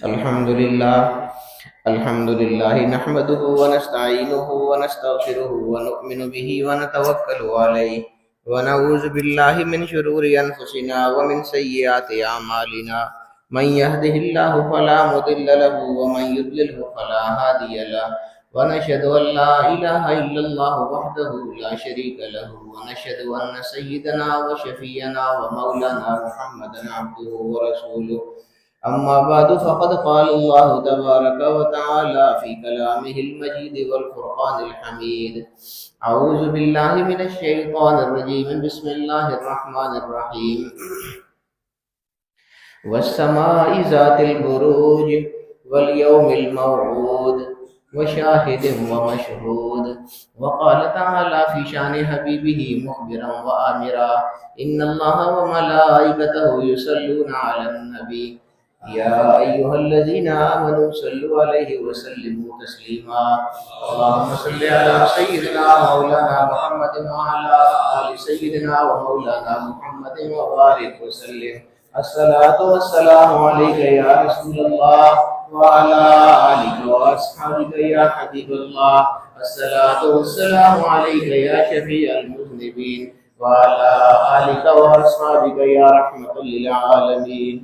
الحمد لله نحمده ونستعينه ونستغفره ونؤمن به ونتوكل عليه ونعوذ بالله من شرور أنفسنا ومن سيئات أعمالنا من يهده الله فلا مضل له ومن يضلله فلا هادي له ونشهد أن لا إله إلا الله وحده لا شريك له ونشهد أن سيدنا وشفينا ومولانا محمدا عبده ورسوله. أما بعد فقد قال الله تبارك وتعالى في كلامه المجيد والفرقان الحميد. أعوذ بالله من الشيطان الرجيم. بسم الله الرحمن الرحيم. والسماء ذات البروج واليوم الموعود وشاهد ومشهود. وقال تعالى في شان حبيبه مخبرا وآمرا إن الله وملائكته يصلون على النبي يا أيها الذين آمنوا صلوا عليه وسلموا تسليما. اللهم صل على سيدنا مولانا محمد وعلى آل سيدنا ومولانا محمد وبارك وسلم. الصلاة والسلام عليك يا رسول الله وعلى آلك وأصحابك يا حبيب الله. الصلاة والسلام عليك يا شفيع المذنبين وعلى آلك وأصحابك يا رحمة للعالمين.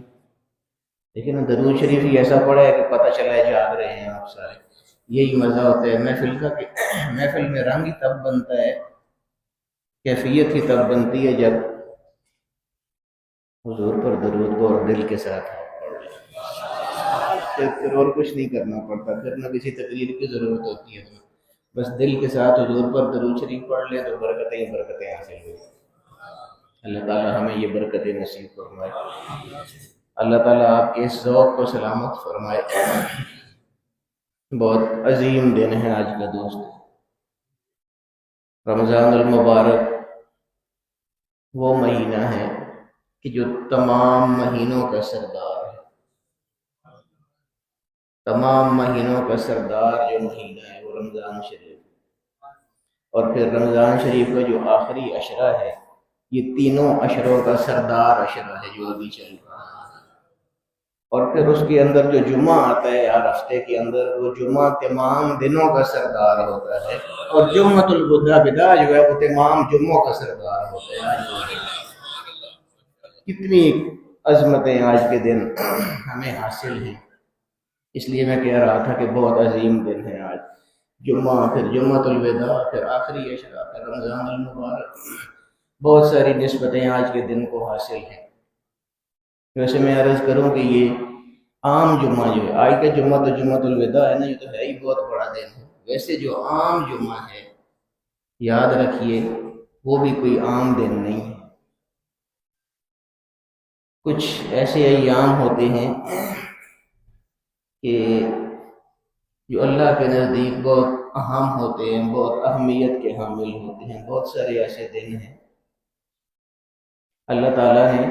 لیکن درود شریف ہی ایسا پڑا ہے کہ پتہ چلا ہے جاگ رہے ہیں آپ سارے. یہی مزہ ہوتا ہے محفل کا کہ محفل میں رنگ ہی تب بنتا ہے، کیفیت ہی تب بنتی ہے جب حضور پر درود کو اور دل کے ساتھ پڑھ لیں. پھر اور کچھ نہیں کرنا پڑتا، پھر نہ کسی تقریر کی ضرورت ہوتی ہے، بس دل کے ساتھ حضور پر درود شریف پڑھ لیں تو برکتیں حاصل ہوئی. اللہ تعالیٰ ہمیں یہ برکتیں نصیب فرمائے. اللہ تعالیٰ آپ کے اس ذوق کو سلامت فرمائے. بہت عظیم دن ہے آج کا دوست. رمضان المبارک وہ مہینہ ہے کہ جو تمام مہینوں کا سردار ہے. تمام مہینوں کا سردار جو مہینہ ہے وہ رمضان شریف، اور پھر رمضان شریف کا جو آخری عشرہ ہے یہ تینوں عشروں کا سردار عشرہ ہے جو ابھی چل رہا ہے. اور پھر اس کے اندر جو جمعہ آتا ہے ہر ہفتے کے اندر، وہ جمعہ تمام دنوں کا سردار ہوتا ہے، اور جمعۃ الوداع جو ہے وہ تمام جمعوں کا سردار ہوتا ہے. کتنی عظمتیں آج کے دن ہمیں حاصل ہیں. اس لیے میں کہہ رہا تھا کہ بہت عظیم دن ہے آج. جمعہ، پھر جمعۃ الوداع، پھر آخری عشرہ، پھر رمضان المبارک. بہت ساری نسبتیں آج کے دن کو حاصل ہیں. ویسے میں عرض کروں کہ یہ عام جمعہ جو ہے آج کا جمعہ تو جمعۃ الوداع ہے نا، یہ تو ہے ہی بہت بڑا دن ہے. ویسے جو عام جمعہ ہے یاد رکھیے وہ بھی کوئی عام دن نہیں ہے. کچھ ایسے ایام ہوتے ہیں کہ جو اللہ کے نزدیک بہت اہم ہوتے ہیں، بہت اہمیت کے حامل ہوتے ہیں. بہت سارے ایسے دن ہیں. اللہ تعالیٰ نے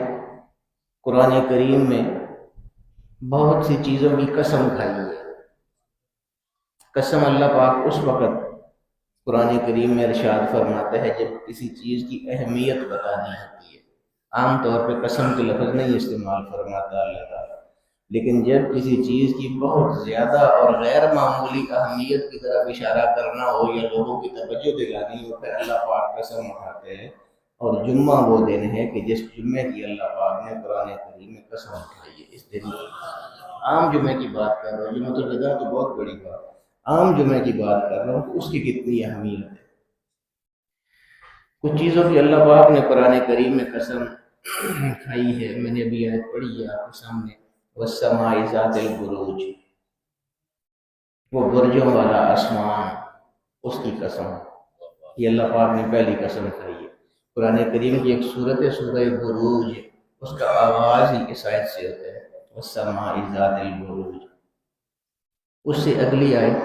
قرآن کریم میں بہت سی چیزوں کی قسم کھائی ہے. قسم اللہ پاک اس وقت قرآن کریم میں ارشاد فرماتا ہے جب کسی چیز کی اہمیت بتانی ہوتی ہے. عام طور پہ قسم کے لفظ نہیں استعمال فرماتا اللہ تعالیٰ، لیکن جب کسی چیز کی بہت زیادہ اور غیر معمولی اہمیت کی طرف اشارہ کرنا ہو یا لوگوں کی توجہ دلانی ہو پھر اللہ پاک قسم اٹھاتے ہیں. اور جمعہ وہ دن ہے کہ جس جمعے کی اللہ پاک نے قرآن کریم میں قسم اٹھائی ہے. اس دن عام جمعے کی بات کر رہا ہوں، جمعۃ الوداع تو بہت بڑی بات ہے. عام جمعے کی بات کر رہا ہوں کہ اس کی کتنی اہمیت ہے. کچھ چیزوں کی اللہ پاک نے قرآن کریم میں قسم کھائی ہے. میں نے ابھی آیت پڑھی ہے آپ کے سامنے. والسماء ذات البروج، وہ برجوں والا آسمان، اس کی قسم. یہ اللہ پاک نے پہلی قسم کھائی ہے. قرآن کریم کی ایک سورت ہے سورہ بروج، اس کا آغاز ہی اس آیت سے ہوتا ہے والسماء ذات البروج. اس سے اگلی آیت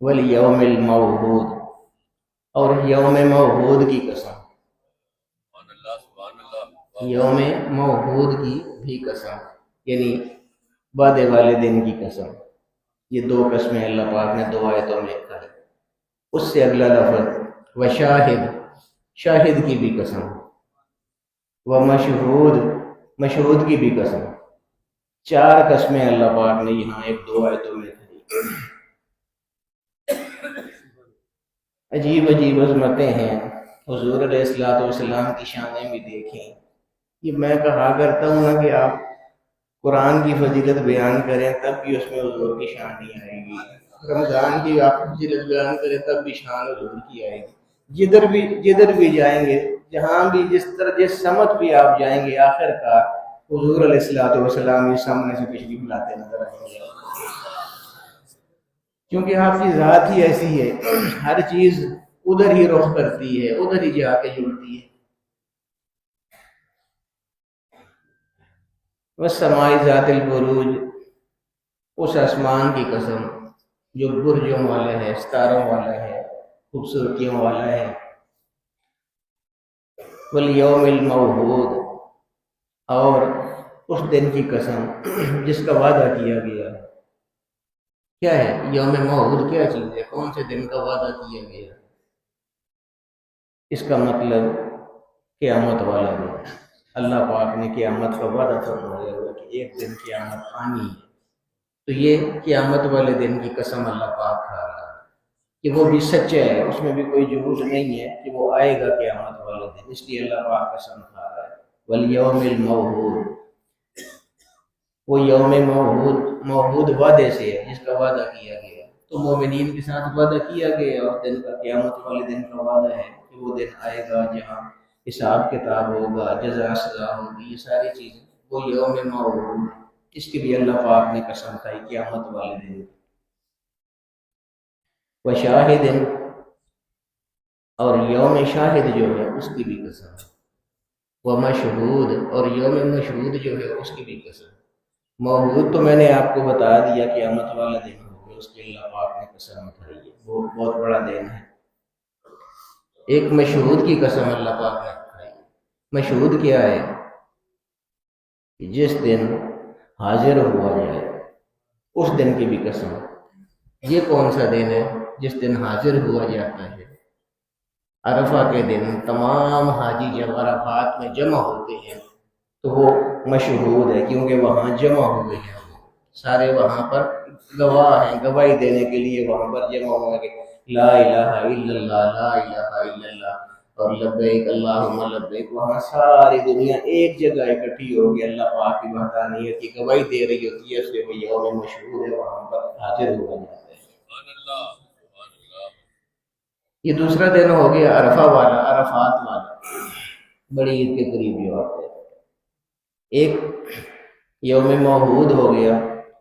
والیوم الموعود، اور یوم موعود کی قسم. یوم موعود کی بھی قسم، یعنی وعدے والے دن کی قسم. یہ دو قسمیں اللہ پاک نے دو آیتوں میں کہی. اس سے اگلا لفظ وشاہد، شاہد کی بھی قسم. ومشہود، مشہود کی بھی قسم. 4 قسمیں اللہ پاک نے یہاں ایک 2 آیتوں میں کری۔ عجیب عجیب عظمتیں ہیں، حضور علیہ السلام کی شانیں بھی دیکھیں۔ یہ میں کہا کرتا ہوں نا کہ آپ قرآن کی فضیلت بیان کریں تب بھی اس میں حضور کی شان نہیں آئے گی، رمضان کی آپ فضیلت بیان کریں تب بھی شان حضور کی آئے گی۔ جدھر بھی جائیں گے، جہاں بھی جس سمت بھی آپ جائیں گے، آخر کا حضور علیہ السلام یہ سامنے سے تشریف لاتے نظر آئیں گے، کیونکہ آپ کی ذات ہی ایسی ہے، ہر چیز ادھر ہی رخ کرتی ہے، ادھر ہی جا کے جڑتی ہے۔ والسماء ذات البروج، اس آسمان کی قسم جو برجوں والا ہے، ستاروں والا ہے، خوبصورتیوں والا ہے۔ والیوم الموعود، اور اس دن کی قسم جس کا وعدہ کیا گیا ہے۔ کیا ہے یوم موعود؟ کیا چیز ہے؟ کون سے دن کا وعدہ کیا گیا؟ اس کا مطلب قیامت والا دن۔ اللہ پاک نے قیامت کا وعدہ فرمایا ہوا کہ ایک دن قیامت آنی ہے، تو یہ قیامت والے دن کی قسم اللہ پاک کھا رہا ہے کہ وہ بھی سچا ہے، اس میں بھی کوئی جھوٹ نہیں ہے کہ وہ آئے گا قیامت والے دن، اس لیے اللہ پاک قسم کھا رہا ہے۔ والیوم الموعود، وہ یوم موعود وعدے سے ہے، جس کا وعدہ کیا گیا، تو مومنین کے ساتھ وعدہ کیا گیا اس دن کا، قیامت والے دن کا وعدہ ہے کہ وہ دن آئے گا جہاں حساب کتاب ہوگا، جزا سزا ہوگی، یہ ساری چیزیں، وہ یوم موعود، اس کے بھی اللہ پاک نے قسم کھائی قیامت والے دن۔ وشاہد، اور یوم شاہد جو ہے اس کی بھی قسم ہے۔ ومشہود، اور یوم مشہود جو ہے اس کی بھی قسم۔ موعود تو میں نے آپ کو بتا دیا قیامت والا دن ہوگا، اس کے اللہ پاک نے قسم کھائی ہے، وہ بہت بڑا دن ہے۔ ایک مشہود کی قسم اللہ پاک نے کھائی۔ مشہود کیا ہے؟ جس دن حاضر ہوا جائے، اس دن کی بھی قسم۔ یہ کون سا دن ہے جس دن حاضر ہوا جاتا ہے؟ عرفہ کے دن تمام حاجی جب عرفات میں جمع ہوتے ہیں تو وہ مشہود ہے، کیونکہ وہاں جمع ہوئے ہیں، سارے وہاں پر گواہ ہیں، گواہی دینے کے لیے وہاں پر جمع ہوئے کہ لا الہ الا اللہ، لا الہ الا اللہ، اور لبیک اللہم لبیک، وہاں ساری دنیا ایک جگہ اکٹھی ہوگی، اللہ پاک کی وحدانیت کی گواہی دے رہی ہوتی ہے، اس لیے وہ یوم مشہود ہے، وہاں پر حاضر ہوا جاتا ہے۔ یہ دوسرا دن ہو گیا عرفہ والا، عرفات والا، بڑی عید کے قریب جو آتا ہے۔ ایک یوم موعود ہو گیا،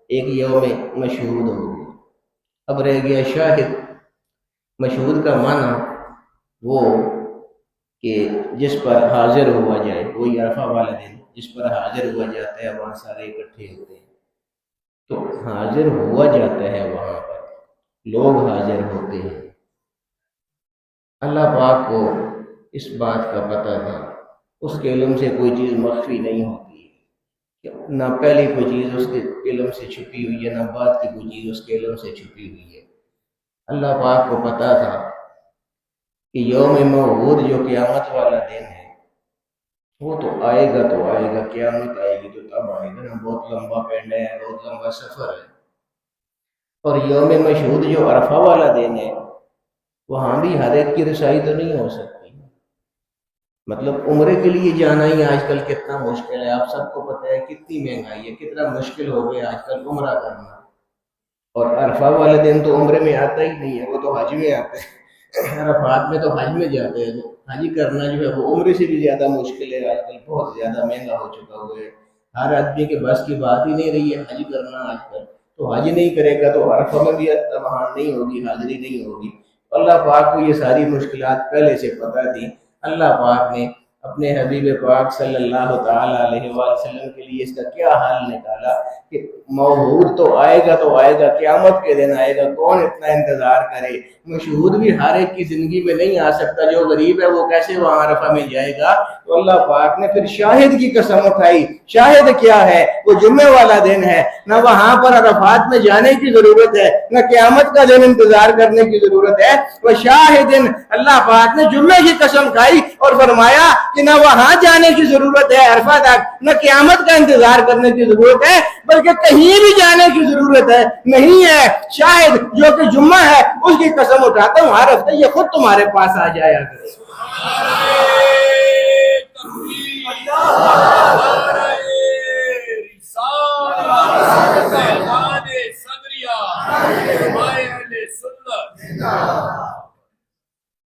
ایک یوم مشہود ہو گیا۔ اب رہ گیا شاہد۔ مشہود کا معنی وہ کہ جس پر حاضر ہوا جائے، وہی عرفہ والا دن جس پر حاضر ہوا جاتا ہے، وہاں سارے اکٹھے ہوتے ہیں، تو حاضر ہوا جاتا ہے، وہاں پر لوگ حاضر ہوتے ہیں۔ اللہ پاک کو اس بات کا پتہ تھا، اس کے علم سے کوئی چیز مخفی نہیں ہوتی، نہ پہلی کوئی چیز اس کے علم سے چھپی ہوئی ہے، نہ بعد کی کوئی چیز اس کے علم سے چھپی ہوئی ہے۔ اللہ پاک کو پتہ تھا کہ یوم موعود جو قیامت والا دن ہے وہ تو آئے گا، تو آئے گا، قیامت آئے گی تو تب آئے گا نا، بہت لمبا پینڈا ہے، بہت لمبا سفر ہے۔ اور یوم مشہود جو عرفہ والا دن ہے، وہاں بھی ہر ایک کی رسائی تو نہیں ہو سکتی، مطلب عمرے کے لیے جانا ہی آج کل کتنا مشکل ہے، آپ سب کو پتہ ہے کتنی مہنگائی ہے، کتنا مشکل ہو گیا آج کل عمرہ کرنا، اور عرفہ والے دن تو عمرے میں آتا ہی نہیں ہے، وہ تو حج میں آتا ہے، عرفات میں تو حج میں جاتے ہیں، حج کرنا جو ہے وہ عمرے سے بھی زیادہ مشکل ہے، آج کل بہت زیادہ مہنگا ہو چکا ہوا ہے، ہر آدمی کے بس کی بات ہی نہیں رہی ہے حج کرنا آج کل، تو حج نہیں کرے گا تو عرفہ میں بھی وہاں نہیں ہوگی، حاضری نہیں ہوگی۔ اللہ پاک کو یہ ساری مشکلات پہلے سے پتہ تھی، اللہ پاک نے اپنے حبیب پاک صلی اللہ تعالیٰ علیہ وسلم کے لیے اس کا کیا حال نکالا کہ موعود تو آئے گا، تو آئے گا، قیامت کے دن آئے گا، کون اتنا انتظار کرے؟ مشہود بھی ہر ایک کی زندگی میں نہیں آ سکتا، جو غریب ہے وہ کیسے وہاں عرفہ میں جائے گا؟ تو اللہ پاک نے پھر شاہد کی قسم اٹھائی۔ شاہد کیا ہے؟ وہ جمعے والا دن ہے، نہ وہاں پر عرفات میں جانے کی ضرورت ہے، نہ قیامت کا دن انتظار کرنے کی ضرورت ہے۔ وہ شاہد، اللہ پاک نے جمعے کی قسم کھائی اور فرمایا کہ نہ وہاں جانے کی ضرورت ہے عرفہ تک، نہ قیامت کا انتظار کرنے کی ضرورت ہے، بلکہ کہیں بھی جانے کی ضرورت ہے نہیں ہے۔ شاہد جو کہ جمعہ ہے اس کی قسم اٹھاتا ہوں ہر ہفتے یہ خود تمہارے پاس آ جایا کرے۔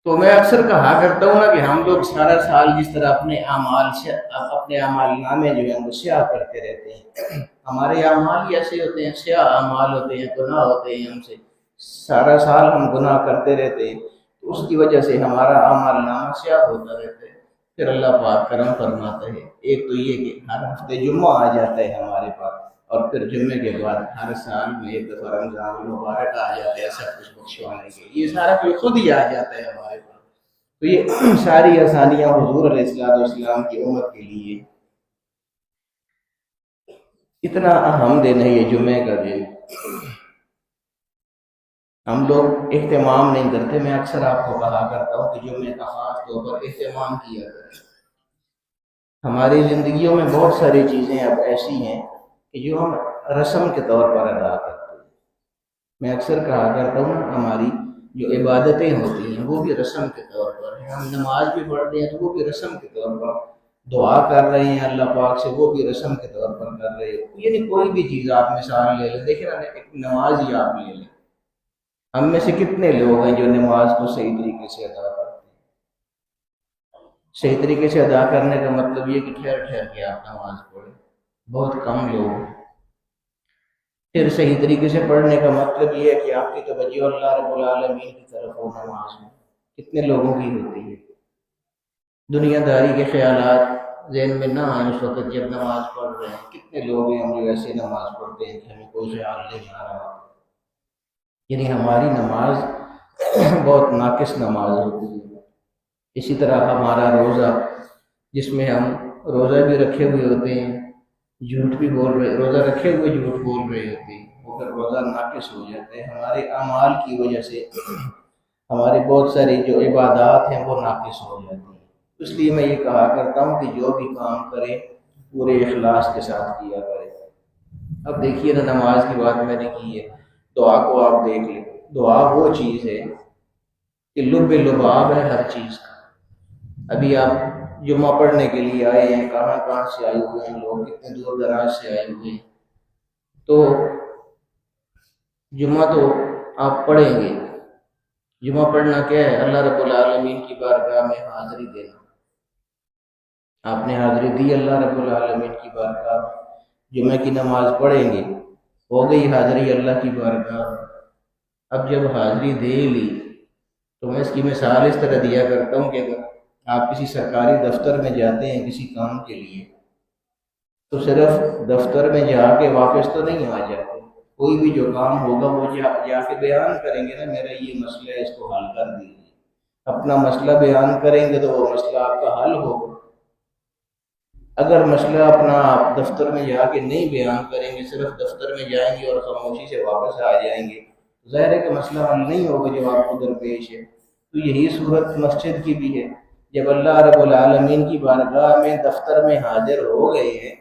تو میں اکثر کہا کرتا ہوں نا کہ ہم لوگ سارا سال جس طرح اپنے اعمال نامے جو ہیں وہ سیاہ کرتے رہتے ہیں، ہمارے اعمال ہی ایسے ہوتے ہیں، سیاہ اعمال ہوتے ہیں، گناہ ہوتے ہیں، ہم سے سارا سال ہم گناہ کرتے رہتے ہیں، تو اس کی وجہ سے ہمارا اعمال نامہ سیاہ ہوتا رہتا ہے۔ پھر اللہ پاک کرم فرماتا ہے، ایک تو یہ کہ ہر ہفتے جمعہ آ جاتا ہے ہمارے پاس، اور پھر جمعے کے بعد ہر سال میں ایک دفعہ رمضان المبارک آ جاتا ہے سب کچھ بخشوانے کے لیے، یہ سارا کچھ خود ہی آ جاتا ہے ہمارے پاس۔ تو یہ ساری آسانیاں حضور علیہ السلام کی امت کے لیے۔ اتنا اہم دن ہے یہ جمعے کا دن، ہم لوگ اہتمام نہیں کرتے۔ میں اکثر آپ کو کہا کرتا ہوں کہ جمعے کا خاص طور پر اہتمام کیا کریں۔ ہماری زندگیوں میں بہت ساری چیزیں اب ایسی ہیں کہ جو ہم رسم کے طور پر ادا کرتے ہیں۔ میں اکثر کہا کرتا ہوں ہماری جو عبادتیں ہوتی ہیں وہ بھی رسم کے طور پر ہیں، ہم نماز بھی پڑھتے ہیں تو وہ بھی رسم کے طور پر، دعا کر رہے ہیں اللہ پاک سے وہ بھی رسم کے طور پر کر رہے ہیں۔ یعنی کوئی بھی چیز آپ مثال لے لیں، دیکھیں نا ایک نماز ہی آپ لے لیں، ہم میں سے کتنے لوگ ہیں جو نماز کو صحیح طریقے سے ادا کرتے ہیں؟ صحیح طریقے سے ادا کرنے کا مطلب یہ کہ ٹھہر ٹھہر کے آپ نماز پڑھیں، بہت کم لوگ ہیں۔ پھر صحیح طریقے سے پڑھنے کا مطلب یہ ہے کہ آپ کی توجہ اللہ رب العالمین کی طرف ہو نماز میں، کتنے لوگوں کی ہوتی ہے؟ دنیا داری کے خیالات ذہن میں نہ آئیں اس وقت جب نماز پڑھ رہے ہیں۔ کتنے لوگ ہیں ہم جو ایسے نماز پڑھتے ہیں کہ ہمیں کوئی خیال نہیں آ رہا، یعنی ہماری نماز بہت ناقص نماز ہوتی ہے۔ اسی طرح ہمارا روزہ، جس میں ہم روزہ بھی رکھے ہوئے ہوتے ہیں، جھوٹ بھی بول رہے، روزہ رکھے ہوئے جھوٹ بول رہے ہوتے ہیں، وہ پھر روزہ ناقص ہو جاتے ہیں۔ ہمارے اعمال کی وجہ سے ہماری بہت ساری جو عبادات ہیں وہ ناقص ہو جاتی ہیں۔ اس لیے میں یہ کہا کرتا ہوں کہ جو بھی کام کرے پورے اخلاص کے ساتھ کیا کرے۔ اب دیکھیے نا، نماز کی بات میں نے کی ہے، دعا کو آپ دیکھ لیں۔ دعا وہ چیز ہے کہ لب لباب ہے ہر چیز کا۔ ابھی آپ جمعہ پڑھنے کے لیے آئے ہیں، کہاں کہاں سے آئے ہوئے ہیں لوگ، کتنے دور دراز سے آئے ہوئے ہیں، تو جمعہ تو آپ پڑھیں گے۔ جمعہ پڑھنا کیا ہے؟ اللہ رب العالمین کی بارگاہ میں حاضری دینا۔ آپ نے حاضری دی اللہ رب العالمین کی بارگاہ میں، جمعہ کی نماز پڑھیں گے، ہو گئی حاضری اللہ کی بارگاہ میں۔ اب جب حاضری دے لی تو میں اس کی مثال اس طرح دیا کرتا ہوں کہ اگر آپ کسی سرکاری دفتر میں جاتے ہیں کسی کام کے لیے، تو صرف دفتر میں جا کے واپس تو نہیں آ جاتے، کوئی بھی جو کام ہوگا وہ جا کے بیان کریں گے نا، میرا یہ مسئلہ ہے، اس کو حل کر دیجیے۔ اپنا مسئلہ بیان کریں گے تو وہ مسئلہ آپ کا حل ہوگا۔ اگر مسئلہ اپنا آپ دفتر میں جا کے نہیں بیان کریں گے، صرف دفتر میں جائیں گے اور خاموشی سے واپس آ جائیں گے، ظاہر ہے کہ مسئلہ حل نہیں ہوگا جو آپ کو درپیش ہے۔ تو یہی صورت مسجد کی بھی ہے۔ جب اللہ رب العالمین کی بارگاہ میں دفتر میں حاضر ہو گئے ہیں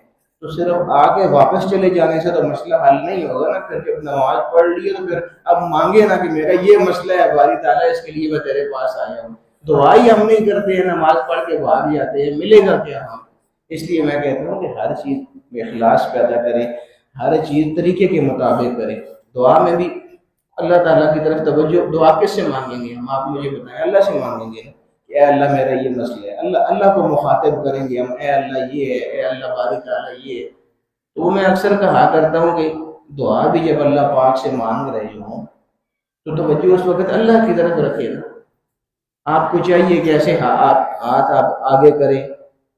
تو صرف آ کے واپس چلے جانے سے تو مسئلہ حل نہیں ہوگا نا۔ پھر جب نماز پڑھ لیے تو پھر اب مانگے نا کہ میرا یہ مسئلہ ہے باری تعالیٰ، اس کے لیے میں تیرے پاس آیا ہوں۔ دعائی ہم نہیں کرتے ہیں، نماز پڑھ کے بھاگ جاتے ہیں، ملے گا کیا ہم؟ اس لیے میں کہتا ہوں کہ ہر چیز میں اخلاص پیدا کریں، ہر چیز طریقے کے مطابق کریں۔ دعا میں بھی اللہ تعالیٰ کی طرف توجہ، دعا کس سے مانگیں گے ہم؟ آپ مجھے بتائیں، اللہ سے مانگیں گے کہ اے اللہ میرا یہ مسئلہ ہے، اللہ کو مخاطب کریں گے ہم، اے اللہ یہ ہے، اے اللہ باری تعالیٰ یہ ہے۔ تو میں اکثر کہا کرتا ہوں کہ دعا بھی جب اللہ پاک سے مانگ رہے ہوں تو توجہ اس وقت اللہ کی طرف رکھے نا۔ آپ کو چاہیے کہ ایسے ہاتھ آپ آگے کریں،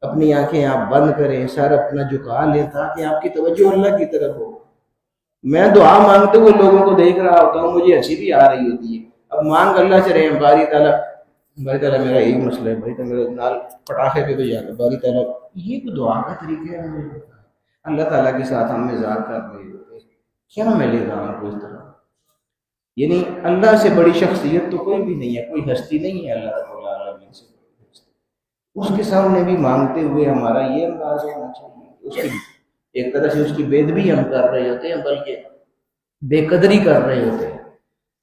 اپنی آنکھیں آپ بند کریں، سر اپنا جھکا لیں تاکہ آپ کی توجہ اللہ کی طرف ہو۔ میں دعا مانگتے ہوئے لوگوں کو دیکھ رہا ہوتا ہوں، مجھے ہنسی بھی آ رہی ہوتی ہے۔ اب مانگ اللہ سے رہے ہیں، باری تعالیٰ میرا یہی مسئلہ ہے، بھائی تو میرے نال پٹاخے پہ بھی جاتا، باری تعالیٰ یہ تو دعا کا طریقہ ہے۔ اللہ تعالیٰ کے ساتھ ہم مزاق کر رہے ہوتے ہیں، کیا ملے گا ہم کو اس طرح؟ یعنی اللہ سے بڑی شخصیت تو کوئی بھی نہیں ہے، کوئی ہستی نہیں ہے اللہ رب العالمین سے بڑی ہستی۔ اس کے سامنے بھی مانگتے ہوئے ہمارا یہ انداز ہونا چاہیے، اس کی ایک طرح سے اس کی بے ادبی ہم کر رہے ہوتے ہیں، بلکہ بے قدری کر رہے ہوتے ہیں۔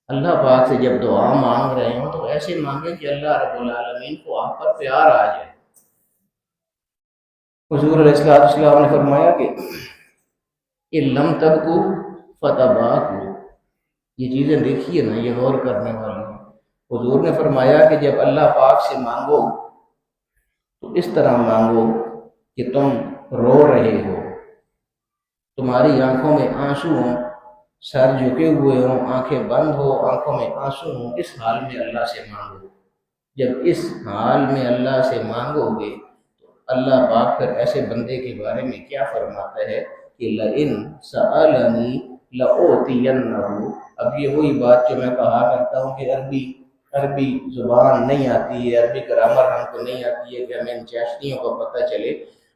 اللہ پاک سے جب دعا مانگ رہے ہوں تو ایسے مانگیں کہ اللہ رب العالمین کو آپ پر پیار آ جائے۔ حضور علیہ السلام نے فرمایا کہ ان لم تبکو فتباکو، یہ چیزیں دیکھیے نا، یہ غور کرنے والی ہیں۔ حضور نے فرمایا کہ جب اللہ پاک سے مانگو تو اس طرح مانگو کہ تم رو رہے ہو، تمہاری آنکھوں میں آنسو ہوں، سر جھکے ہوئے ہوں، آنکھیں بند ہو، آنکھوں میں آنسو ہوں، اس حال میں اللہ سے مانگو۔ جب اس حال میں اللہ سے مانگو گے تو اللہ پاک پھر ایسے بندے کے بارے میں کیا فرماتا ہے کہ لئن سألنی لأعطینہ۔ اب یہ وہی بات جو میں کہا کرتا ہوں کہ عربی زبان نہیں آتی ہے، عربی گرامر ہم کو نہیں آتی ہے کہ ہمیں ان چاشنیوں کو پتہ چلے۔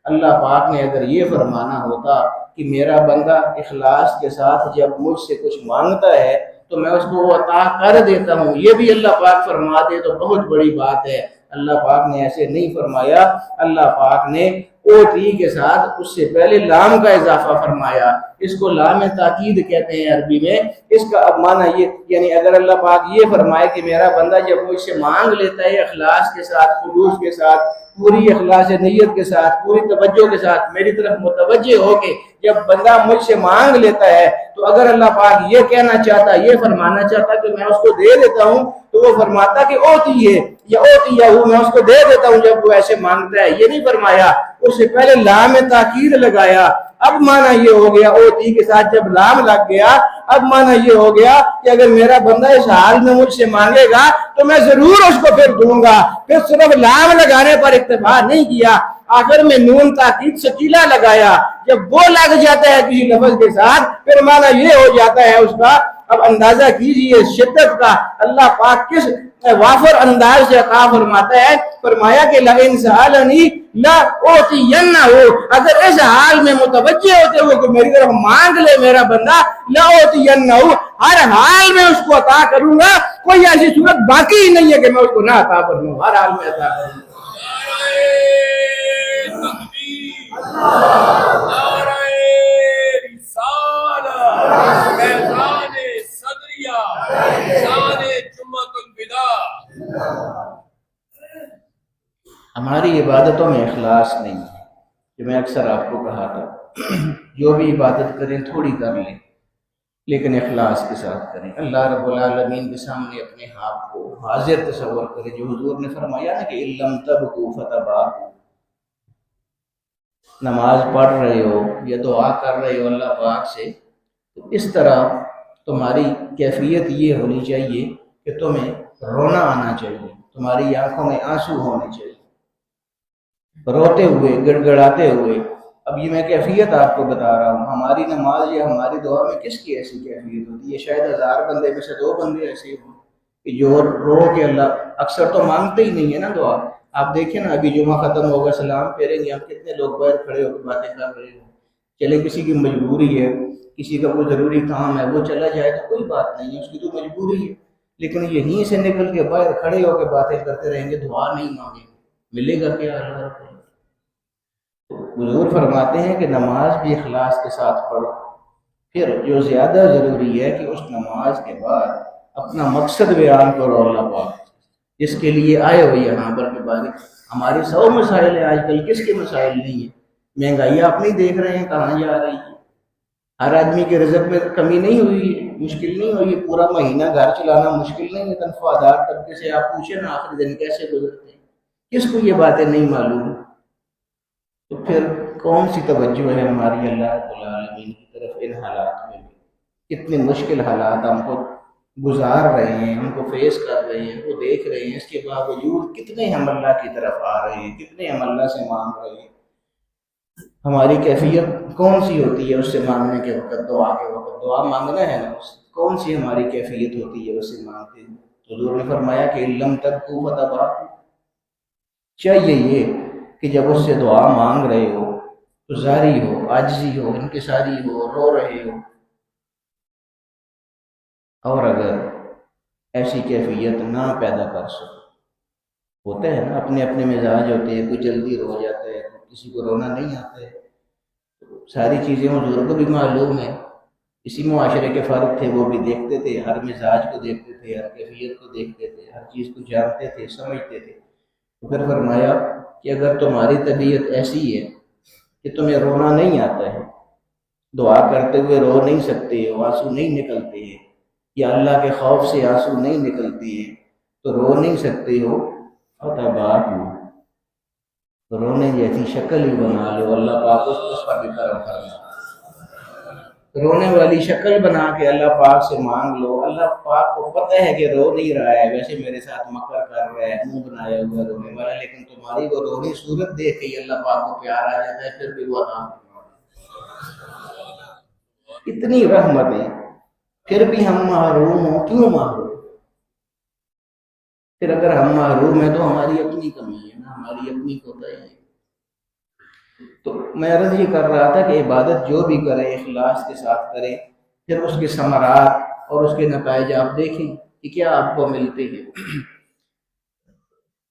اللہ پاک نے اگر یہ فرمانا ہوتا کہ میرا بندہ اخلاص کے ساتھ جب مجھ سے کچھ مانگتا ہے تو میں اس کو وہ عطا کر دیتا ہوں، یہ بھی اللہ پاک فرما دے تو بہت بڑی بات ہے۔ اللہ پاک نے ایسے نہیں فرمایا، اللہ پاک نے اوتی کے ساتھ اس سے پہلے لام کا اضافہ فرمایا۔ اس کو لام تاکید کہتے ہیں عربی میں۔ اس کا اب معنی یہ، یعنی اگر اللہ پاک یہ فرمائے کہ میرا بندہ جب مجھ سے مانگ لیتا ہے اخلاص کے ساتھ، خلوص کے ساتھ، پوری اخلاص نیت کے ساتھ، پوری توجہ کے ساتھ، میری طرف متوجہ ہو کے جب بندہ مجھ سے مانگ لیتا ہے، تو اگر اللہ پاک یہ کہنا چاہتا، یہ فرمانا چاہتا کہ میں اس کو دے دیتا ہوں، تو وہ فرماتا کہ اوتی ہے یا اوتی ہے، میں اس کو دے دیتا ہوں جب وہ ایسے مانگتا ہے۔ یہ نہیں فرمایا، اس سے پہلے لام تاکید لگایا۔ اب معنی یہ ہو گیا، اوتی کے ساتھ جب لام لگ گیا، اب معنی یہ ہو گیا کہ اگر میرا بندہ اس حال میں مجھ سے مانگے گا تو میں ضرور اس کو پھر دوں گا۔ پھر صرف لام لگانے پر اکتفا نہیں کیا، آخر میں نون تاکید ثقیلہ لگایا۔ جب وہ لگ جاتا ہے کسی لفظ کے ساتھ پھر معنی یہ ہو جاتا ہے اس کا، اب اندازہ کیجئے شدت کا، اللہ پاک کس وافر انداز سے عطا فرماتا ہے۔ فرمایا کہ لئن سألنی لأعطینہ، اگر اس حال میں متوجہ ہوتے ہوئے کہ میری طرف مانگ لے میرا بندہ، لأعطینہ، ہر حال میں اس کو عطا کروں گا، کوئی ایسی صورت باقی ہی نہیں ہے کہ میں اس کو نہ عطا کروں، ہر حال میں عطا کروں گا۔ ہماری عبادتوں میں اخلاص نہیں ہے، جو میں اکثر آپ کو کہا تھا، جو بھی عبادت کریں تھوڑی کر لیں لیکن اخلاص کے ساتھ کریں۔ اللہ رب العالمین کے سامنے اپنے آپ کو حاضر تصور کریں، جو حضور نے فرمایا نا کہ لم تبکو فتباکو۔ نماز پڑھ رہے ہو یا دعا کر رہے ہو اللہ پاک سے، تو اس طرح تمہاری کیفیت یہ ہونی چاہیے کہ تمہیں رونا آنا چاہیے، تمہاری آنکھوں میں آنسو ہونے چاہیے، روتے ہوئے، گڑ گڑاتے ہوئے۔ اب یہ میں کیفیت آپ کو بتا رہا ہوں، ہماری نماز یا ہماری دعا میں کس کی ایسی کیفیت ہوتی ہے؟ شاید 1000 بندے میں سے 2 بندے ایسے ہوں کہ جو رو کے اللہ، اکثر تو مانگتے ہی نہیں ہے نا دعا۔ آپ دیکھیں نا، ابھی جمعہ ختم ہوگا، سلام پھیریں گے، ہم کتنے لوگ باہر کھڑے ہو کے باتیں کر رہے ہیں۔ چلے کسی کی مجبوری ہے، کسی کا کوئی ضروری کام ہے، وہ چلا جائے تو کوئی بات نہیں ہے، اس کی تو مجبوری ہے، لیکن یہیں سے نکل کے باہر کھڑے ہو کے باتیں کرتے رہیں گے، دعا نہیں مانگیں گے، ملے گا کیا اللہ رب؟ حضور فرماتے ہیں کہ نماز بھی اخلاص کے ساتھ پڑھو۔ پھر جو زیادہ ضروری ہے کہ اس نماز کے بعد اپنا مقصد بیان کرو اللہ پاک، جس کے لیے آئے ہو یہاں پر کہ بارے ہماری 100 مسائل ہیں آج کل، کس کے مسائل نہیں ہیں؟ مہنگائی آپ نہیں دیکھ رہے ہیں کہاں جا رہی ہے؟ ہر آدمی کے رزق میں کمی نہیں ہوئی ہے، مشکل نہیں ہوئی ہے، پورا مہینہ گھر چلانا مشکل نہیں ہے۔ تنخواہ دار طبقے سے آپ پوچھیں نا آخری دن کیسے گزرتے ہیں، کس کو یہ باتیں نہیں معلوم؟ تو پھر کون سی توجہ ہے ہماری اللہ رب العالمین کی طرف ان حالات میں بھی؟ کتنے مشکل حالات ہم کو گزار رہے ہیں، ہم کو فیس کر رہے ہیں، وہ دیکھ رہے ہیں، اس کے باوجود کتنے ہم اللہ کی طرف آ رہے ہیں، کتنے ہم اللہ سے مانگ رہے ہیں۔ ہماری کیفیت کون سی ہوتی ہے اس سے مانگنے کے وقت؟ دعا کے وقت دعا مانگنا ہے نا، کون سی ہماری کیفیت ہوتی ہے اس سے مانگتے ہیں؟ تو حضور نے فرمایا کہ لم تبکو فتباکو، چاہیے یہ کہ جب اس سے دعا مانگ رہے ہو تو زاری ہو، عاجزی ہو، انکساری ہو، رو رہے ہو. اور اگر ایسی کیفیت نہ پیدا کر سکو، ہوتا ہے نا اپنے اپنے مزاج ہوتے ہیں، کوئی جلدی رو جاتا ہے، کسی کو رونا نہیں آتا ہے. ساری چیزیں حضور کو بھی معلوم ہے، اسی معاشرے کے فرق تھے، وہ بھی دیکھتے تھے، ہر مزاج کو دیکھتے تھے، ہر کیفیت کو دیکھتے تھے، ہر چیز کو جانتے تھے، سمجھتے تھے. تو پھر فرمایا کہ اگر تمہاری طبیعت ایسی ہے کہ تمہیں رونا نہیں آتا ہے، دعا کرتے ہوئے رو نہیں سکتے ہو، آنسو نہیں نکلتے ہیں، یا اللہ کے خوف سے آنسو نہیں نکلتے ہیں، تو رو نہیں سکتے ہو، فتباہ رونے جیسی شکل ہی بنا لو. اللہ پاک اس پر بھی کرم فرما، رونے والی شکل بنا کے اللہ پاک سے مانگ لو. اللہ پاک کو پتہ ہے کہ رو نہیں رہا ہے، ویسے میرے ساتھ مکر کر رہا ہے، منہ بنایا ہوا رونے والا، لیکن تمہاری وہ رونی صورت دیکھ کے اللہ پاک کو پیار آ جاتا ہے، پھر بھی وہ عطا. اتنی رحمت ہے، پھر بھی ہم محروم ہوں. کیوں محروم؟ پھر اگر ہم محروم ہیں تو ہماری اپنی کمی ہے نا، ہماری اپنی کوتاہی ہے. تو میں عرض یہ کر رہا تھا کہ عبادت جو بھی کرے اخلاص کے ساتھ کرے، پھر اس کے ثمرات اور اس کے نتائج آپ دیکھیں کہ کیا آپ کو ملتے ہیں.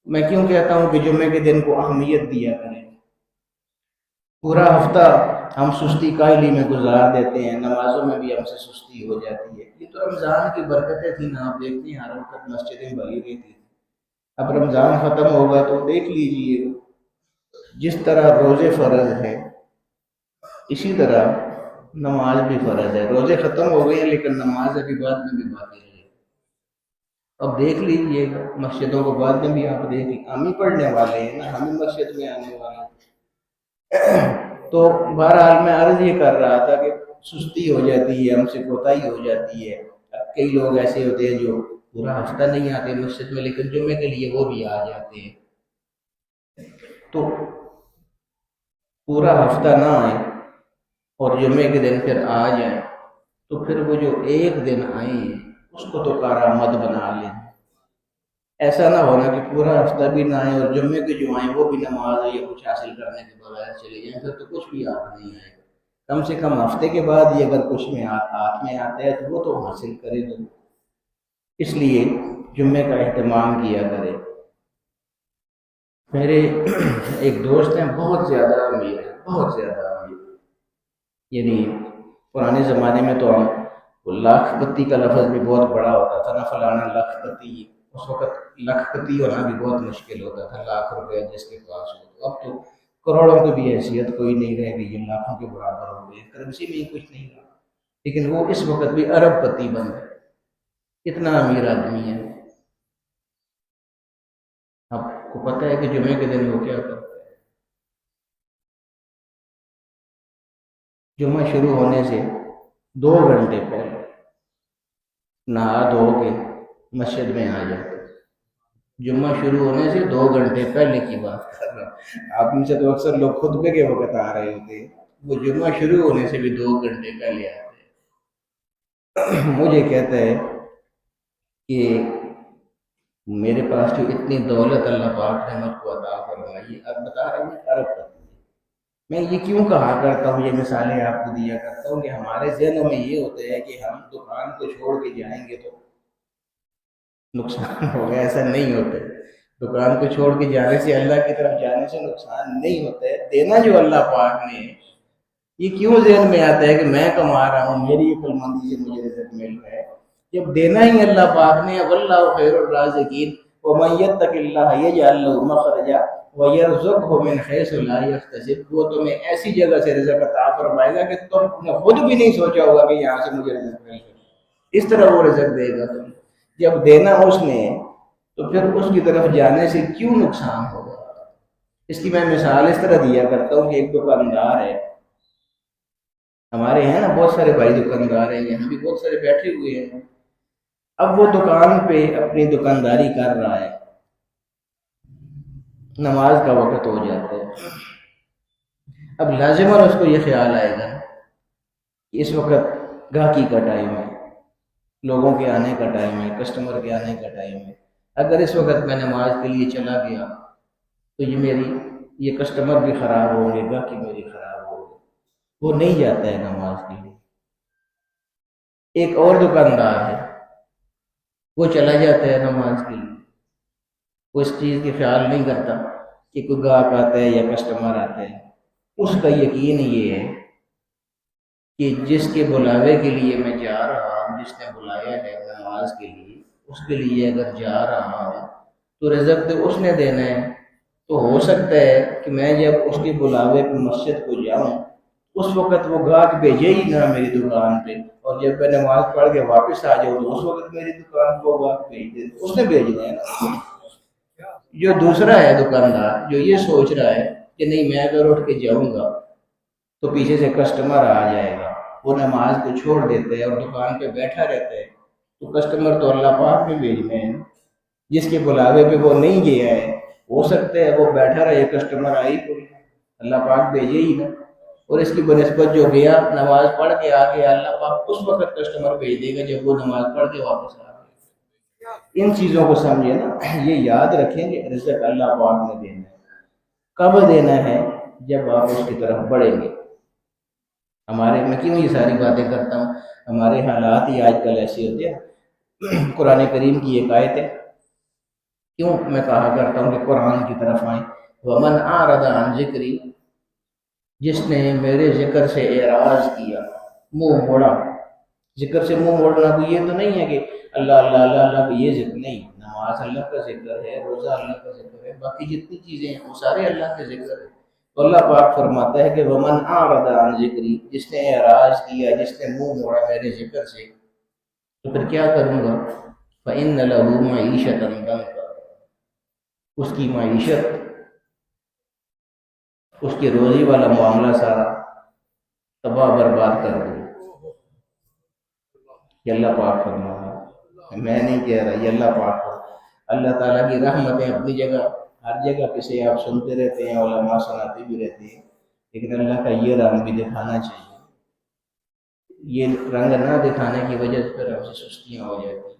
میں کیوں کہتا ہوں کہ جمعے کے دن کو اہمیت دیا کریں. پورا ہفتہ ہم سستی کاہلی میں گزار دیتے ہیں، نمازوں میں بھی ہم سے سستی ہو جاتی ہے. یہ تو رمضان کی برکتیں تھیں نا، آپ دیکھتے ہیں ہر وقت مسجدیں بھری رہتی. اب رمضان ختم ہوگا تو دیکھ لیجئے، جس طرح روزے فرض ہے اسی طرح نماز بھی فرض ہے. روزے ختم ہو گئے ہیں لیکن نماز ابھی بعد میں بھی باقی رہے. اب دیکھ لیجئے گا مسجدوں کو، بعد میں بھی آپ دیکھیں، ہم ہی پڑھنے والے ہیں نا، ہم ہی مسجد میں آنے والے ہیں. تو بہرحال میں عرض یہ کر رہا تھا کہ سستی ہو جاتی ہے، ہم سے کوتاہی ہو جاتی ہے. کئی لوگ ایسے ہوتے ہیں جو پورا ہفتہ نہیں آتے مسجد میں، لیکن جمعے کے لیے وہ بھی آ جاتے ہیں. تو پورا ہفتہ نہ آئے اور جمعے کے دن پھر آ جائیں، تو پھر وہ جو ایک دن آئے ہیں اس کو تو کارآمد بنا لیں. ایسا نہ ہونا کہ پورا ہفتہ بھی نہ آئے اور جمعے کے جو آئیں وہ بھی نماز یا کچھ حاصل کرنے کے بغیر چلے جائیں، پھر تو کچھ بھی ہاتھ نہیں آئے گا. کم سے کم ہفتے کے بعد ہی اگر کچھ میں ہاتھ میں آتا ہے تو وہ تو حاصل کرے دو. اس لیے جمعے کا اہتمام کیا کرے. میرے ایک دوست ہیں، بہت زیادہ امیر ہیں، بہت زیادہ امیر. یعنی پرانے زمانے میں تو ہم لاکھ پتی کا لفظ بھی بہت بڑا ہوتا تھا نا، فلانا لاکھ پتی. اس وقت لاکھ پتی ہونا بھی بہت مشکل ہوتا تھا، لاکھ روپیہ جس کے پاس ہو. اب تو کروڑوں کی بھی حیثیت کوئی نہیں رہ گئی، یہ لاکھوں کے برابر ہو گئے، کرنسی میں ہی کچھ نہیں رہا. لیکن وہ اس وقت بھی ارب پتی بن گئے، اتنا امیر آدمی ہے. آپ کو پتہ ہے کہ جمعے کے دن وہ کیا کرتا ہے؟ جمعہ شروع ہونے سے 2 گھنٹے پہلے نہا دھو کے مسجد میں آ جاتے. جمعہ شروع ہونے سے 2 گھنٹے پہلے کی بات کر رہا ہوں. آپ میں سے تو اکثر لوگ خطبے کے وقت آ رہے ہوتے ہیں، وہ جمعہ شروع ہونے سے بھی 2 گھنٹے پہلے آتے ہیں. مجھے کہتا ہے کہ میرے پاس جو اتنی دولت اللہ پاک نے مجھ کو عطا فرمائی، اب بتا رہے ہیں ارب پتی. میں یہ کیوں کہا کرتا ہوں، یہ مثالیں آپ کو دیا کرتا ہوں کہ ہمارے ذہنوں میں یہ ہوتا ہے کہ ہم دکان کو چھوڑ کے جائیں گے تو نقصان ہوگا. ایسا نہیں ہوتا ہے. دکان کو چھوڑ کے جانے سے، اللہ کی طرف جانے سے نقصان نہیں ہوتا ہے. دینا جو اللہ پاک نے، یہ کیوں ذہن میں آتا ہے کہ میں کما رہا ہوں، میری عقل مندی سے مجھے رزق مل رہا ہے، جب دینا ہی اللہ پاک نے. واللہ خیر الرازقین ومن یتق اللہ یجعل له مخرجا وَيَرْزُقْهُ مِنْ حَيْثُ لَا يَحْتَسِبُ. وہ تمہیں ایسی جگہ سے رزق عطا فرمائے گا کہ تم نے خود بھی نہیں سوچا ہوگا کہ یہاں سے مجھے رزق ملے گا. اس طرح وہ رزق دے گا تمہیں. جب دینا اس نے تو پھر اس کی طرف جانے سے کیوں نقصان ہوگا. اس کی میں مثال اس طرح دیا کرتا ہوں کہ ایک دکاندار ہے، ہمارے ہیں نا بہت سارے بھائی دکاندار ہیں، یہاں بھی بہت سارے بیٹھے ہوئے ہیں. اب وہ دکان پہ اپنی دکانداری کر رہا ہے، نماز کا وقت ہو جاتا ہے. اب لازماً اس کو یہ خیال آئے گا کہ اس وقت گاہکی کا ٹائم ہے، لوگوں کے آنے کا ٹائم ہے، کسٹمر کے آنے کا ٹائم ہے. اگر اس وقت میں نماز کے لیے چلا گیا تو یہ میری یہ کسٹمر بھی خراب ہوں گے، گاہکی میری خراب ہوگی، وہ نہیں جاتا ہے نماز کے لیے۔ ایک اور دکاندار ہے، وہ چلا جاتا ہے نماز کے لیے، وہ اس چیز کی خیال نہیں کرتا کہ کوئی گاہک آتا ہے یا کسٹمر آتا ہے۔ اس کا یقین یہ ہے کہ جس کے بلاوے کے لیے میں جا رہا ہوں، جس نے بلایا ہے نماز کے لیے، اس کے لیے اگر جا رہا ہوں تو رزق تو اس نے دینا ہے۔ تو ہو سکتا ہے کہ میں جب اس کے بلاوے پہ مسجد کو جاؤں، اس وقت وہ گاہک بھیجے ہی نہ میری دکان پہ، اور جب میں نماز پڑھ کے واپس آ جاؤں تو اس وقت میری دکان کو گاہک بھیج دے، اس نے بھیجنا ہے نا۔ جو دوسرا ہے دکاندار، جو یہ سوچ رہا ہے کہ نہیں میں اگر اٹھ کے جاؤں گا تو پیچھے سے کسٹمر آ جائے گا، وہ نماز کو چھوڑ دیتے ہیں اور دکان پہ بیٹھا رہتا ہے، تو کسٹمر تو اللہ پاک نے بھیجنے ہیں، جس کے بلاوے پہ وہ نہیں گیا ہے، ہو سکتا ہے وہ بیٹھا رہے، کسٹمر آئی کوئی، اللہ پاک بھیجے ہی نا، اور اس کی بنسبت جو گیا نماز پڑھ کے آ کے، اللہ پاک اس وقت کسٹمر بھیج دے گا جب وہ نماز پڑھ کے واپس آ گئے۔ ان چیزوں کو سمجھے نا، یہ یاد رکھیں کہ رزق اللہ پاک نے دینا ہے۔ کب دینا ہے؟ جب آپ اس کی طرف بڑھیں گے۔ میں کیوں یہ ساری باتیں کرتا ہوں؟ ہمارے حالات ہی آج کل ایسے ہوتے ہیں۔ قرآن کریم کی ایک آیت ہے، کیوں میں کہا کرتا ہوں کہ قرآن کی طرف آئیں۔ وَمَنْ أَعْرَضَ عَنْ ذِكْرِي، جس نے میرے ذکر سے اعراض کیا، منہ موڑا۔ ذکر سے منہ موڑنا تو یہ تو نہیں ہے کہ اللہ اللہ اللہ اللہ، یہ ذکر نہیں، نماز اللہ کا ذکر ہے، روزہ اللہ کا ذکر ہے، باقی جتنی چیزیں ہیں وہ سارے اللہ کے ذکر ہیں۔ تو اللہ پاک فرماتا ہے کہ وَمَنْ أَعْرَضَ عَنْ ذِكْرِي، جس نے اعراض کیا، جس نے منہ موڑا میرے ذکر سے، تو پھر کیا کروں گا؟ فَإِنَّ لَهُ مَعِيشَةً ضَنْكًا، اس کی معیشت، اس کی روزی والا معاملہ سارا تباہ برباد کر دوں۔ یہ اللہ پاک فرما رہا ہے، میں نہیں کہہ رہا، یہ اللہ پاک فرما۔ اللہ تعالیٰ کی رحمتیں اپنی جگہ، ہر جگہ پہ سے آپ سنتے رہتے ہیں، علماء سناتے بھی رہتے ہیں، لیکن اللہ کا یہ رنگ بھی دکھانا چاہیے۔ یہ رنگ نہ دکھانے کی وجہ سے پھر ہم سے سستیاں ہو جاتی ہیں۔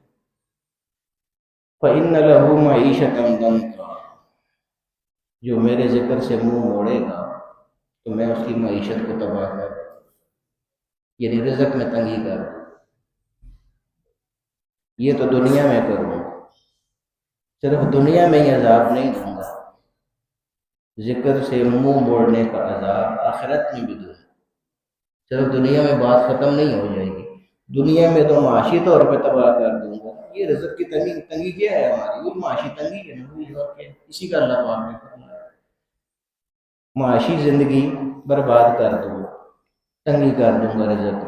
فَإِنَّ لَهُ مَعِيشَةً ضَنْكًا، جو میرے ذکر سے منہ موڑے گا تو میں اس کی معیشت کو تباہ کر دوں، یعنی رزق میں تنگی کر دوں۔ یہ تو دنیا میں کروں، صرف دنیا میں ہی عذاب نہیں دوں گا، ذکر سے منہ موڑنے کا عذاب آخرت میں بھی دوں گا۔ صرف دنیا میں بات ختم نہیں ہو جائے گی، دنیا میں تو معاشی طور پہ تباہ کر دوں گا۔ یہ رزق کی تنگی کیا ہے ہماری؟ یہ معاشی تنگی ہے نا، اسی کا اللہ پاک نے فرمایا، معاشی زندگی برباد کر دوں گا، تنگی کر دوں گا رزق۔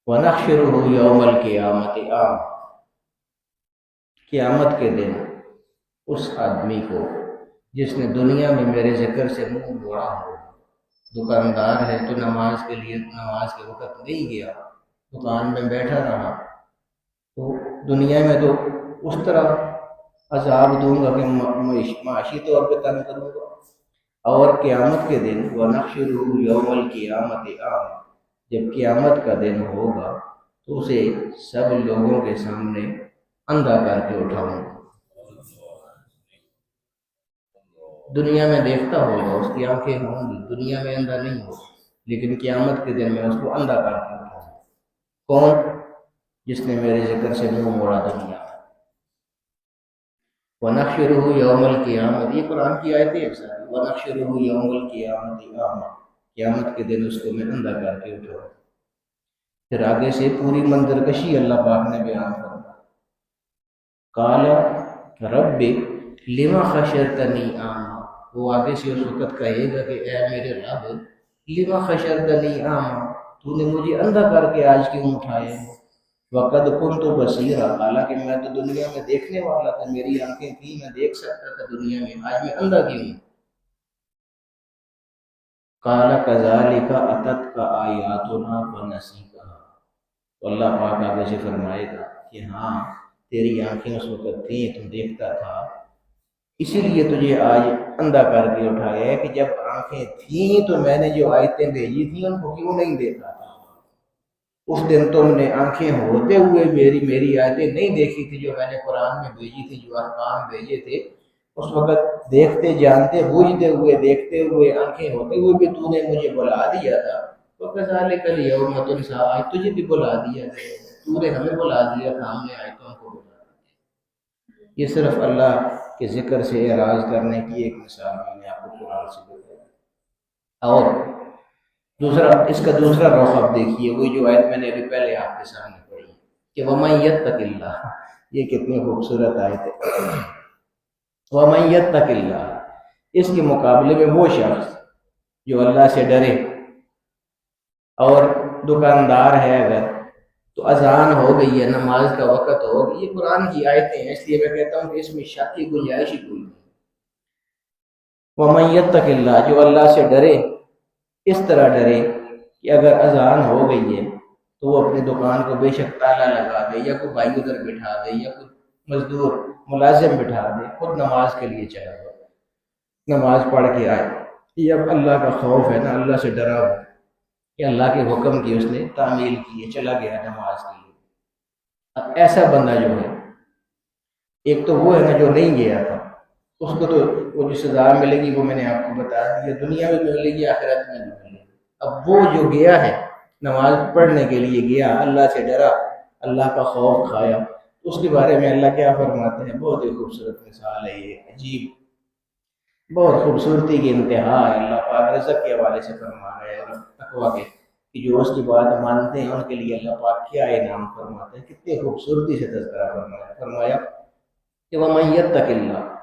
وَنَحْشُرُهُ يَوْمَ الْقِيَامَةِ أَعْمَىٰ، قیامت کے دن اس آدمی کو جس نے دنیا میں میرے ذکر سے منہ موڑا ہو، دکاندار ہے تو نماز کے لیے نماز کے وقت نہیں گیا، دکان میں بیٹھا رہا، تو دنیا میں تو اس طرح عذاب دوں گا کہ معاشی طور پہ تنگ کروں گا، اور قیامت کے دن وَنَحْشُرُهُ يَوْمَ الْقِيَامَةِ أَعْمَىٰ، جب قیامت کا دن ہوگا تو اسے سب لوگوں کے سامنے اندھا کر کے اٹھاؤں گا۔ دنیا میں دیکھتا ہوگا، اس کی آنکھیں ہوں گی، دنیا میں اندھا نہیں ہوگا، لیکن قیامت کے دن میں اس کو اندھا کر کے اٹھاؤں گا۔ کون؟ جس نے میرے ذکر سے منہ موڑا دنیا میں۔ وَنَحْشُرُهُ يَوْمَ الْقِيَامَةِ، یہ قرآن کی آیتیں ہیں ساری۔ وَنَحْشُرُهُ يَوْمَ الْقِيَامَةِ أَعْمَىٰ، قیامت کے دن اس کو میں اندھا کر کے اٹھاؤں۔ پھر آگے سے پوری منظر کشی اللہ پاک نے بیان کرنا۔ قَالَ رَبِّ لِمَ خَشَرْتَنِي أَعْمَىٰ، وہ آگے سے اس وقت کہے گا کہ اے میرے رب، لِمَ خَشَرْتَنِي أَعْمَىٰ، تو نے مجھے اندھا کر کے آج کیوں اٹھایا؟ وَقَدْ كُنْتُ بَصِيرًا، حالانکہ میں تو دنیا میں دیکھنے والا تھا، میری آنکھیں تھیں، میں دیکھ سکتا تھا دنیا میں، آج میں اندھا کیوں ہوں؟ قَالَ كَذَلِكَ أَتَتْكَ آيَاتُنَا فَنَسِيتَهَا، تو اللہ پاک آگے سے فرمائے گا کہ ہاں تیری آنکھیں اس وقت تھیں، تم دیکھتا تھا، اسی لیے تجھے آج اندھا کر کے اٹھایا ہے کہ جب آنکھیں تھیں تو میں نے جو آیتیں بھیجی تھیں ان کو کیوں نہیں دیکھا تھا؟ اس دن تم نے آنکھیں ہوتے ہوئے میری آیتیں نہیں دیکھی تھی، جو میں نے قرآن میں بھیجی تھی، جو احکام بھیجے تھے، اس وقت دیکھتے جانتے بوجھتے ہوئے دیکھتے ہوئے آنکھیں ہوتے ہوئے بھی تو نے مجھے بلا دیا تھا، تو کذالک الیوم تنسی، آج تجھے بھی بلا دیا گیا، تو نے ہمیں بلا دیا تھا، ہم نے آج تم کو بلا دیا۔ یہ صرف اللہ کے ذکر سے اعراض کرنے کی ایک مثال میں نے آپ کو قرآن سے بتائی۔ اور دوسرا، اس کا دوسرا رخ آپ دیکھیے، وہی جو آیت میں نے ابھی پہلے آپ کے سامنے پڑھی کہ وَمَن يَتَّقِ اللَّهَ، یہ کتنی خوبصورت آیت ہے۔ وَمَن يَتَّقِ اللَّهَ، اس کے مقابلے میں وہ شخص جو اللہ سے ڈرے، اور دکاندار ہے اگر تو اذان ہو گئی ہے، نماز کا وقت ہو گئی، یہ قرآن کی آیتیں ہیں، اس لیے میں کہتا ہوں کہ اس میں شک کی گنجائش ہی کوئی نہیں۔ وَمَن يَتَّقِ اللَّهَ، جو اللہ سے ڈرے، اس طرح ڈرے کہ اگر اذان ہو گئی ہے تو وہ اپنی دکان کو بے شک تالا لگا دے، یا کوئی بھائی ادھر بٹھا دے، یا کوئی مزدور ملازم بٹھا دے، خود نماز کے لیے چلا جائے، نماز پڑھ کے آئے۔ یہ اب اللہ کا خوف ہے نا، اللہ سے ڈرا ہو کہ اللہ کے حکم کی اس نے تعمیل کی ہے، چلا گیا نماز کے لیے۔ اب ایسا بندہ جو ہے، ایک تو وہ ہے نا جو نہیں گیا تھا، اس کو تو وہ جو سزا ملے گی وہ میں نے آپ کو بتا دی، دنیا میں ملے گی، آخرت میں بھی ملے گی۔ اب وہ جو گیا ہے نماز پڑھنے کے لیے گیا، اللہ سے ڈرا، اللہ کا خوف کھایا، اس کے بارے میں اللہ کیا فرماتے ہیں؟ بہت ہی خوبصورت مثال ہے یہ، عجیب، بہت خوبصورتی کی انتہا ہے۔ اللہ پاک رزق کے حوالے سے فرما رہے ہیں، اور تقویٰ کے کہ جو اس کی بات مانتے ہیں ان کے لیے اللہ پاک کیا انعام فرماتے ہیں، کتنی خوبصورتی سے تذکرہ فرمایا کہ وَمَن يَتَّقِ اللَّهَ،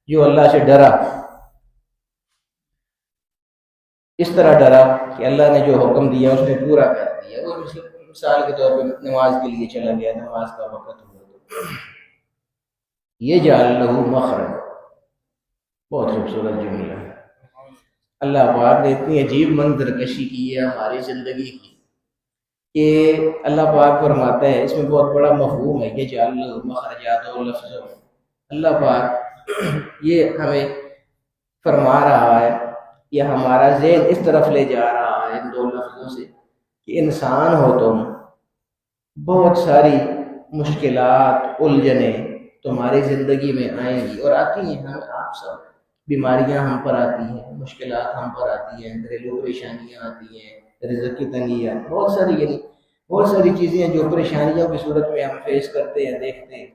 جو اللہ سے ڈرا، اس طرح ڈرا کہ اللہ نے جو حکم دیا اس نے پورا کر دیا۔ وہ مثال کے طور پہ نماز کے لیے چلا گیا، نماز کا وقت ہوا تو یجعل لہ مخرج، بہت خوبصورت جملہ ہے۔ اللہ پاک نے اتنی عجیب منظر کشی کی ہے ہماری زندگی کی کہ اللہ پاک فرماتا ہے، اس میں بہت بڑا مفہوم ہے، یجعل لہ مخرج، دو لفظ۔ اللہ پاک یہ ہمیں فرما رہا ہے یا ہمارا ذہن اس طرف لے جا رہا ہے ان دو لفظوں سے کہ انسان ہو تم، بہت ساری مشکلات، الجھنیں تمہاری زندگی میں آئیں گی اور آتی ہیں، ہم آپ سب، بیماریاں ہم پر آتی ہیں، مشکلات ہم پر آتی ہیں، گھریلو پریشانیاں آتی ہیں، رزق کی تنگیاں، بہت ساری، یعنی بہت ساری چیزیں ہیں جو پریشانیوں کی صورت میں ہم فیس کرتے ہیں، دیکھتے ہیں۔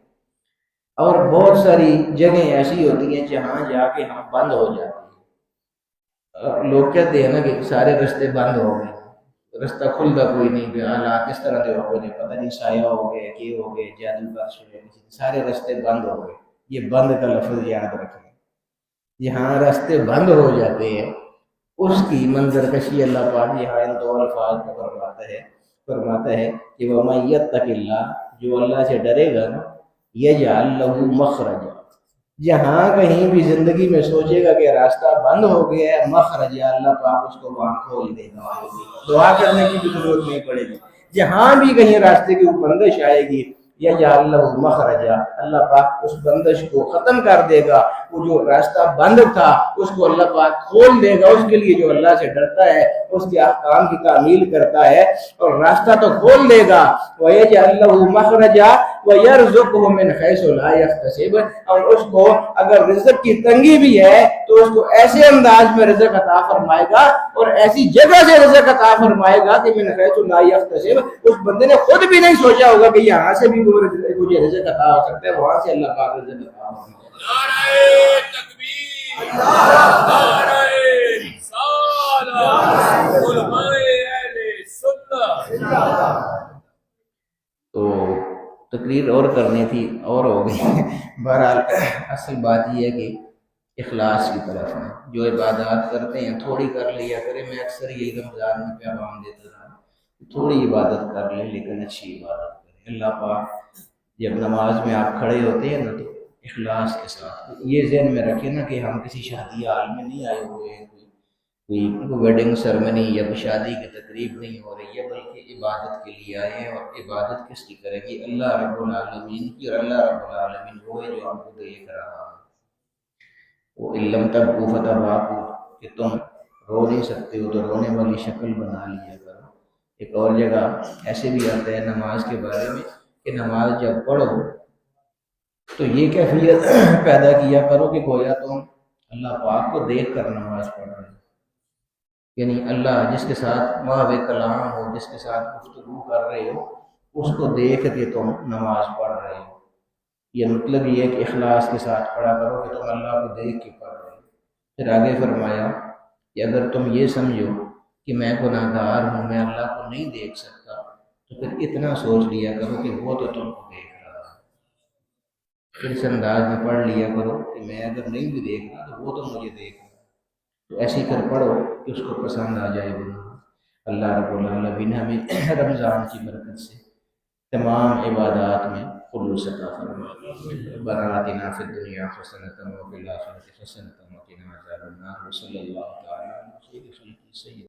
اور بہت ساری جگہیں ایسی ہوتی ہیں جہاں جا کے ہم بند ہو جاتے ہیں۔ لوگ کہتے ہیں نا کہ سارے رستے بند ہو گئے، رستہ کھلتا کوئی نہیں پہ، حالات اس طرح سے ہو گئے، پتہ نہیں سایہ ہو گئے، یہ ہو گئے، جادو بارش ہو گئے، سارے رستے بند ہو گئے۔ یہ بند کا لفظ یاد رکھیں، جہاں راستے بند ہو جاتے ہیں اس کی منظر کشی اللہ پاک یہاں ان دو الفاظ میں فرماتا ہے کہ وَمَن يَتَّقِ اللَّهَ، جو اللہ سے ڈرے گا نا، یجعل لہ مخرج، جہاں کہیں بھی زندگی میں سوچے گا کہ راستہ بند ہو گیا ہے، مخرج، اللہ پاک اس کو وہاں کھول دے گا، دعا کرنے کی بھی ضرورت نہیں پڑے گی۔ جہاں بھی کہیں راستے کی بندش آئے گی، یجعل لہ مخرج، اللہ پاک اس بندش کو ختم کر دے گا، وہ جو راستہ بند تھا اس کو اللہ پاک کھول دے گا۔ اس کے لیے جو اللہ سے ڈرتا ہے، اس کے احکام کی تعمیل کرتا ہے اور راستہ تو کھول دے گا۔ وَيَجْعَلْ لَهُ مَخْرَجًا وَيَرْزُقْهُ مِنْ حَيْثُ لَا يَحْتَسِبُ، اور اس کو اگر رزق کی تنگی بھی ہے تو اس کو ایسے انداز میں رزق عطا فرمائے گا اور ایسی جگہ سے رزق عطا فرمائے گا کہ من حیث لا یحتسب، اس بندے نے خود بھی نہیں سوچا ہوگا کہ یہاں سے بھی مجھے رزق عطا ہو سکتا ہے، وہاں سے اللہ پاک رزق عطا ہو سکتا ہے۔ نعرہ تکبیر، نعرہ رسالت، علماء اہل سنت۔ تو تقریر اور کرنی تھی اور ہو گئی۔ بہرحال اصل بات یہ ہے کہ اخلاص کی طرف ہے، جو عبادات کرتے ہیں تھوڑی کر لیا کرے۔ میں اکثر یہ رمضان میں پیغام دیتا تھا، تھوڑی عبادت کر لیں لیکن اچھی عبادت کریں۔ اللہ پاک جب نماز میں آپ کھڑے ہوتے ہیں نا تو اخلاص کے ساتھ یہ ذہن میں رکھیں نا کہ ہم کسی شادی حال میں نہیں آئے ہوئے ہیں، کوئی ویڈنگ سرمنی یا کوئی شادی کی تقریب نہیں ہو رہی ہے، بلکہ عبادت کے لیے آئے ہیں۔ اور عبادت کس کی کرے گی؟ اللہ رب العالمین کی، اور اللہ رب العالمین وہ ہے جو ہم کو دیکھ رہا ہے۔ وہ علم تبکو فتباکو، کہ تم رو نہیں سکتے ہو تو رونے والی شکل بنا لیا کرو۔ ایک اور جگہ ایسے بھی آتا ہے نماز کے بارے میں کہ نماز جب پڑھو تو یہ کیفیت پیدا کیا کرو کہ گویا تم اللہ پاک کو دیکھ کر نماز پڑھ رہے ہو، یعنی اللہ جس کے ساتھ محو کلام ہو، جس کے ساتھ گفتگو کر رہے ہو، اس کو دیکھ کے تم نماز پڑھ رہے ہو۔ یہ مطلب یہ ہے کہ اخلاص کے ساتھ پڑھا کرو کہ تم اللہ کو دیکھ کے پڑھ رہے ہو۔ پھر آگے فرمایا کہ اگر تم یہ سمجھو کہ میں گناہ گار ہوں، میں اللہ کو نہیں دیکھ سکتا، تو پھر اتنا سوچ لیا کرو کہ وہ تو تم کو دیکھ رہا ہے۔ پھر اس انداز میں پڑھ لیا کرو کہ میں اگر نہیں بھی دیکھ رہا تو وہ تو مجھے دیکھ رہا ہے، تو ایسی کر پڑھو کہ اس کو پسند آ جائے گناہ۔ اللہ رب العالمین ہمیں رمضان کی برکت سے تمام عبادات میں خلوص عطا فرمائے۔ ربنا آتنا فی الدنیا حسنۃ وفی الآخرۃ حسنۃ وقنا عذاب النار۔ صلی اللہ تعالی علی سید